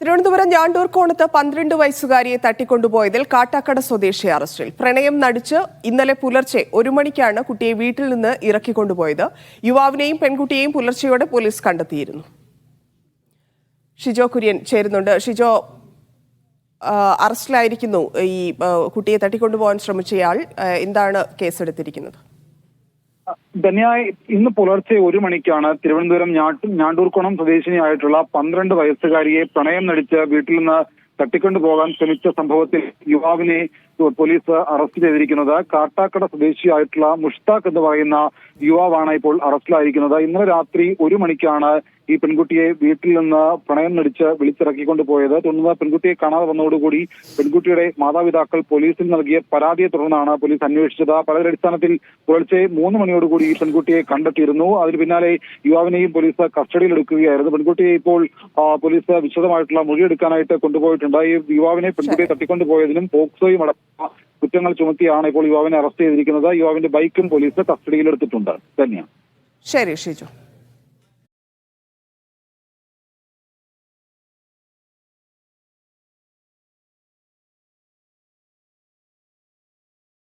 തിരുവനന്തപുരം ഞാണ്ടൂർ കോണത്ത് 12 വയസ്സുകാരിയെ തട്ടിക്കൊണ്ടുപോയതിൽ കാട്ടാക്കട സ്വദേശി അറസ്റ്റിൽ. പ്രണയം നടിച്ച് ഇന്നലെ പുലർച്ചെ 1 മണിക്കാണ് കുട്ടിയെ വീട്ടിൽ നിന്ന് ഇറക്കിക്കൊണ്ടുപോയത്. യുവാവിനെയും പെൺകുട്ടിയെയും പുലർച്ചെയോടെ പോലീസ് കണ്ടെത്തിയിരുന്നു. ഷിജോ കുര്യൻ ചേരുന്നുണ്ട്. ഷിജോ, അറസ്റ്റിലായിരിക്കുന്നു ഈ കുട്ടിയെ തട്ടിക്കൊണ്ടുപോകാൻ ശ്രമിച്ചയാൾ. എന്താണ് കേസെടുത്തിരിക്കുന്നത്? ധന്യായി ഇന്ന് പുലർച്ചെ 1 മണിക്കാണ് തിരുവനന്തപുരം ഞാണ്ടൂർക്കോണം സ്വദേശിനിയായിട്ടുള്ള 12 വയസ്സുകാരിയെ പ്രണയം നടിച്ച് വീട്ടിൽ നിന്ന് തട്ടിക്കൊണ്ടുപോകാൻ ശ്രമിച്ച സംഭവത്തിൽ യുവാവിനെ പോലീസ് അറസ്റ്റ് ചെയ്തിരിക്കുന്നത്. കാട്ടാക്കട സ്വദേശിയായിട്ടുള്ള മുഷ്താഖ് എന്ന് പറയുന്ന യുവാവാണ് ഇപ്പോൾ അറസ്റ്റിലായിരിക്കുന്നത്. ഇന്നലെ രാത്രി 1 മണിക്കാണ് ഈ പെൺകുട്ടിയെ വീട്ടിൽ നിന്ന് പ്രണയം നടിച്ച് വിളിച്ചിറക്കിക്കൊണ്ട് പോയത്. തുടർന്ന് പെൺകുട്ടിയെ കാണാതെ വന്നതോടുകൂടി പെൺകുട്ടിയുടെ മാതാപിതാക്കൾ പോലീസിൽ നൽകിയ പരാതിയെ തുടർന്നാണ് പോലീസ് അന്വേഷിച്ചത്. പരാതിയുടെ അടിസ്ഥാനത്തിൽ പുലർച്ചെ 3 മണിയോടുകൂടി ഈ പെൺകുട്ടിയെ കണ്ടെത്തിയിരുന്നു. അതിന് പിന്നാലെ യുവാവിനെയും പോലീസ് കസ്റ്റഡിയിലെടുക്കുകയായിരുന്നു. പെൺകുട്ടിയെ ഇപ്പോൾ പോലീസ് വിശദമായിട്ടുള്ള മൊഴിയെടുക്കാനായിട്ട് കൊണ്ടുപോയിട്ടുണ്ട്. ഈ യുവാവിനെ പെൺകുട്ടിയെ തട്ടിക്കൊണ്ടുപോയതിനും പോക്സോയും അടക്കം കുറ്റങ്ങൾ ചുമത്തിയാണ് ഇപ്പോൾ യുവാവിനെ അറസ്റ്റ് ചെയ്തിരിക്കുന്നത്. യുവാവിന്റെ ബൈക്കും പോലീസ് കസ്റ്റഡിയിലെടുത്തിട്ടുണ്ട്. തന്നെയാണ്. ശരി ഷിജു.